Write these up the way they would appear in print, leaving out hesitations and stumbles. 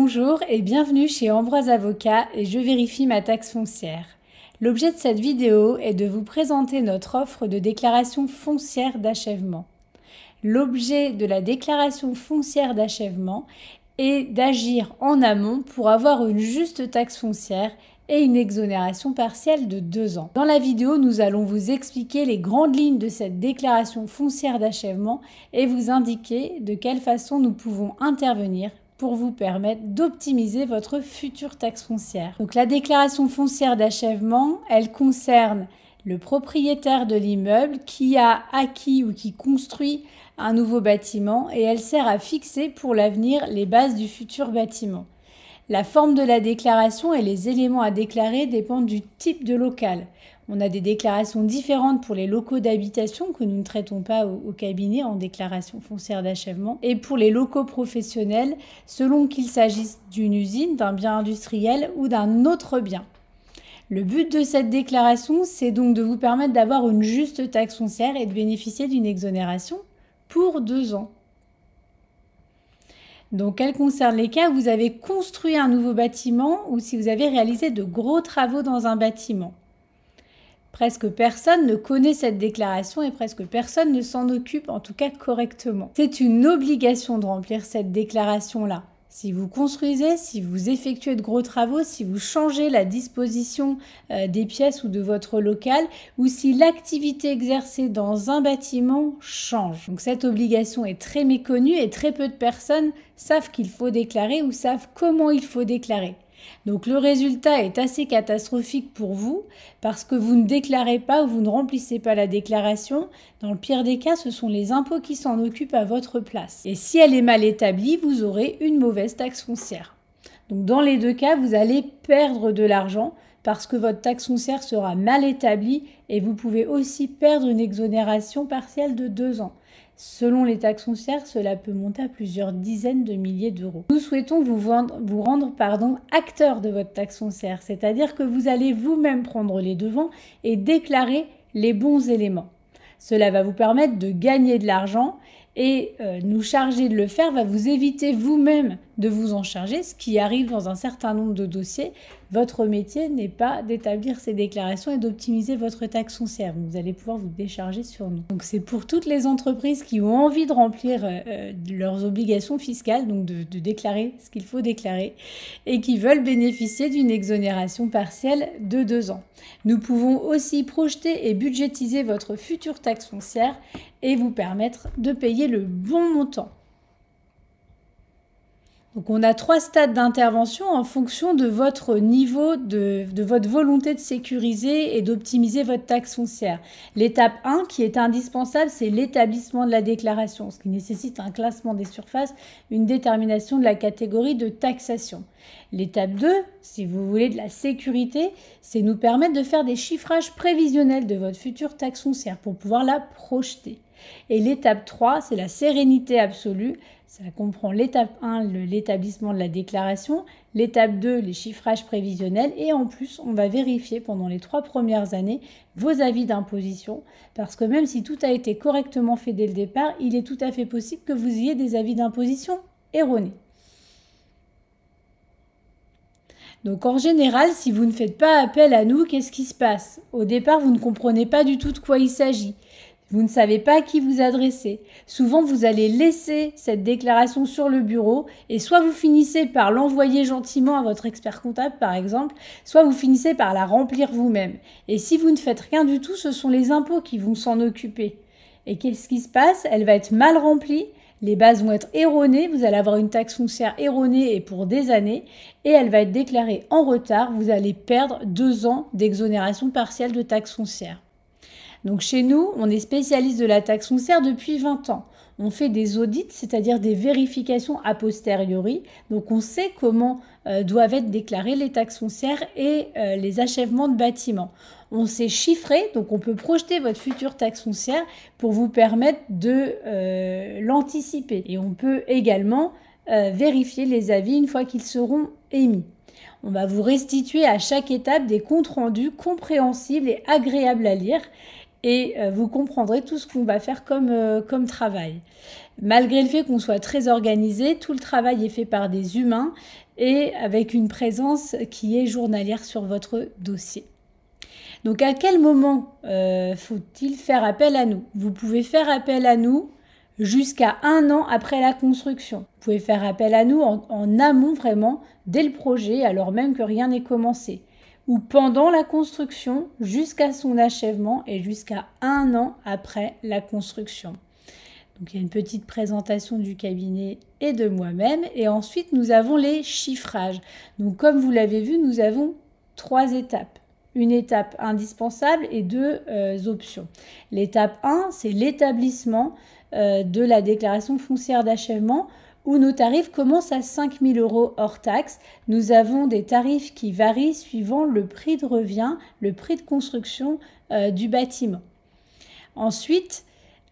Bonjour et bienvenue chez Ambroise Avocat et je vérifie ma taxe foncière. L'objet de cette vidéo est de vous présenter notre offre de déclaration foncière d'achèvement. L'objet de la déclaration foncière d'achèvement est d'agir en amont pour avoir une juste taxe foncière et une exonération partielle de 2 ans. Dans la vidéo, nous allons vous expliquer les grandes lignes de cette déclaration foncière d'achèvement et vous indiquer de quelle façon nous pouvons intervenir pour vous permettre d'optimiser votre future taxe foncière. Donc la déclaration foncière d'achèvement, elle concerne le propriétaire de l'immeuble qui a acquis ou qui construit un nouveau bâtiment et elle sert à fixer pour l'avenir les bases du futur bâtiment. La forme de la déclaration et les éléments à déclarer dépendent du type de local. On a des déclarations différentes pour les locaux d'habitation que nous ne traitons pas au cabinet en déclaration foncière d'achèvement et pour les locaux professionnels selon qu'il s'agisse d'une usine, d'un bien industriel ou d'un autre bien. Le but de cette déclaration, c'est donc de vous permettre d'avoir une juste taxe foncière et de bénéficier d'une exonération pour 2 ans. Donc, elle concerne les cas où vous avez construit un nouveau bâtiment ou si vous avez réalisé de gros travaux dans un bâtiment. Presque personne ne connaît cette déclaration et presque personne ne s'en occupe, en tout cas correctement. C'est une obligation de remplir cette déclaration-là. Si vous construisez, si vous effectuez de gros travaux, si vous changez la disposition des pièces ou de votre local, ou si l'activité exercée dans un bâtiment change. Donc cette obligation est très méconnue et très peu de personnes savent qu'il faut déclarer ou savent comment il faut déclarer. Donc le résultat est assez catastrophique pour vous parce que vous ne déclarez pas ou vous ne remplissez pas la déclaration. Dans le pire des cas, ce sont les impôts qui s'en occupent à votre place. Et si elle est mal établie, vous aurez une mauvaise taxe foncière. Donc dans les deux cas, vous allez perdre de l'argent parce que votre taxe foncière sera mal établie et vous pouvez aussi perdre une exonération partielle de 2 ans. Selon les taxes foncières, cela peut monter à plusieurs dizaines de milliers d'euros. Nous souhaitons vous rendre acteur de votre taxe foncière, c'est-à-dire que vous allez vous-même prendre les devants et déclarer les bons éléments. Cela va vous permettre de gagner de l'argent et nous charger de le faire va vous éviter vous-même de vous en charger, ce qui arrive dans un certain nombre de dossiers. Votre métier n'est pas d'établir ces déclarations et d'optimiser votre taxe foncière. Vous allez pouvoir vous décharger sur nous. Donc c'est pour toutes les entreprises qui ont envie de remplir leurs obligations fiscales, donc de déclarer ce qu'il faut déclarer, et qui veulent bénéficier d'une exonération partielle de 2 ans. Nous pouvons aussi projeter et budgétiser votre future taxe foncière et vous permettre de payer le bon montant. Donc on a 3 stades d'intervention en fonction de votre niveau, de votre volonté de sécuriser et d'optimiser votre taxe foncière. L'étape 1 qui est indispensable, c'est l'établissement de la déclaration, ce qui nécessite un classement des surfaces, une détermination de la catégorie de taxation. L'étape 2, si vous voulez de la sécurité, c'est nous permettre de faire des chiffrages prévisionnels de votre future taxe foncière pour pouvoir la projeter. Et l'étape 3, c'est la sérénité absolue. Ça comprend l'étape 1, l'établissement de la déclaration, l'étape 2, les chiffrages prévisionnels et en plus, on va vérifier pendant les 3 premières années vos avis d'imposition parce que même si tout a été correctement fait dès le départ, il est tout à fait possible que vous ayez des avis d'imposition erronés. Donc en général, si vous ne faites pas appel à nous, qu'est-ce qui se passe? Au départ, vous ne comprenez pas du tout de quoi il s'agit. Vous ne savez pas à qui vous adresser. Souvent, vous allez laisser cette déclaration sur le bureau et soit vous finissez par l'envoyer gentiment à votre expert comptable, par exemple, soit vous finissez par la remplir vous-même. Et si vous ne faites rien du tout, ce sont les impôts qui vont s'en occuper. Et qu'est-ce qui se passe? Elle va être mal remplie, les bases vont être erronées, vous allez avoir une taxe foncière erronée et pour des années, et elle va être déclarée en retard, vous allez perdre 2 ans d'exonération partielle de taxe foncière. Donc chez nous, on est spécialiste de la taxe foncière depuis 20 ans. On fait des audits, c'est-à-dire des vérifications a posteriori. Donc on sait comment doivent être déclarées les taxes foncières et les achèvements de bâtiments. On sait chiffrer, donc on peut projeter votre future taxe foncière pour vous permettre de l'anticiper. Et on peut également vérifier les avis une fois qu'ils seront émis. On va vous restituer à chaque étape des comptes rendus compréhensibles et agréables à lire. Et vous comprendrez tout ce qu'on va faire comme travail. Malgré le fait qu'on soit très organisé, tout le travail est fait par des humains et avec une présence qui est journalière sur votre dossier. Donc à quel moment faut-il faire appel à nous? Vous pouvez faire appel à nous jusqu'à 1 an après la construction. Vous pouvez faire appel à nous en amont vraiment, dès le projet, alors même que rien n'est commencé. Ou pendant la construction, jusqu'à son achèvement et jusqu'à 1 an après la construction. Donc il y a une petite présentation du cabinet et de moi-même. Et ensuite, nous avons les chiffrages. Donc comme vous l'avez vu, nous avons 3 étapes. Une étape indispensable et 2 options. L'étape 1, c'est l'établissement de la déclaration foncière d'achèvement où nos tarifs commencent à 5 000 € hors taxe. Nous avons des tarifs qui varient suivant le prix de revient, le prix de construction du bâtiment. Ensuite,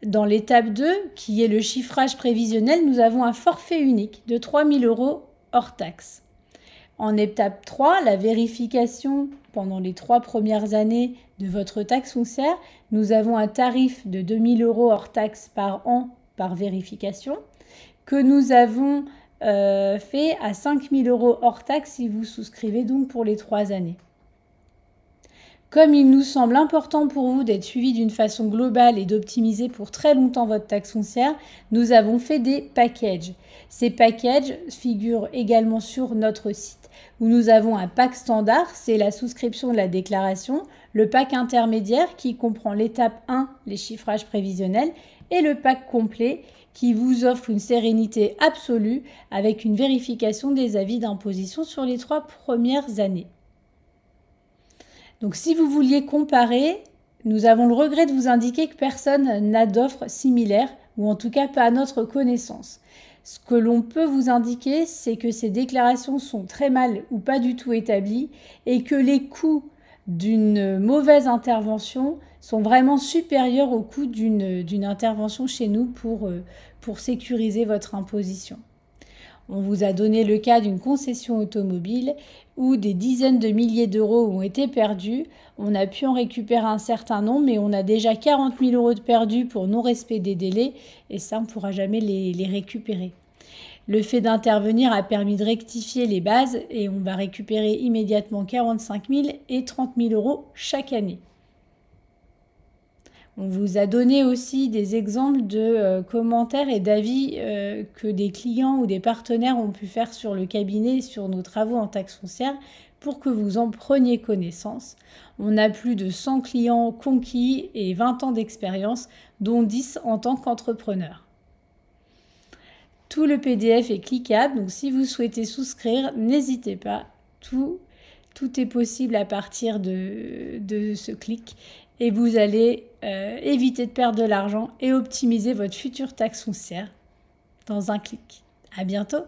dans l'étape 2, qui est le chiffrage prévisionnel, nous avons un forfait unique de 3 000 € hors taxe. En étape 3, la vérification pendant les 3 premières années de votre taxe foncière, nous avons un tarif de 2 000 € hors taxe par an par vérification que nous avons fait à 5 000 € hors taxe si vous souscrivez donc pour les 3 années. Comme il nous semble important pour vous d'être suivi d'une façon globale et d'optimiser pour très longtemps votre taxe foncière, nous avons fait des packages. Ces packages figurent également sur notre site où nous avons un pack standard, c'est la souscription de la déclaration, le pack intermédiaire qui comprend l'étape 1, les chiffrages prévisionnels, et le pack complet qui vous offre une sérénité absolue avec une vérification des avis d'imposition sur les 3 premières années. Donc si vous vouliez comparer, nous avons le regret de vous indiquer que personne n'a d'offre similaire, ou en tout cas pas à notre connaissance. Ce que l'on peut vous indiquer, c'est que ces déclarations sont très mal ou pas du tout établies et que les coûts d'une mauvaise intervention sont vraiment supérieurs aux coûts d'une intervention chez nous pour sécuriser votre imposition. On vous a donné le cas d'une concession automobile où des dizaines de milliers d'euros ont été perdus. On a pu en récupérer un certain nombre, mais on a déjà 40 000 € de perdus pour non-respect des délais et ça, on ne pourra jamais les récupérer. Le fait d'intervenir a permis de rectifier les bases et on va récupérer immédiatement 45 000 et 30 000 € chaque année. On vous a donné aussi des exemples de commentaires et d'avis que des clients ou des partenaires ont pu faire sur le cabinet, sur nos travaux en taxe foncière, pour que vous en preniez connaissance. On a plus de 100 clients conquis et 20 ans d'expérience, dont 10 en tant qu'entrepreneur. Tout le PDF est cliquable, donc si vous souhaitez souscrire, n'hésitez pas. Tout est possible à partir de ce clic et vous allez éviter de perdre de l'argent et optimiser votre future taxe foncière dans un clic. À bientôt!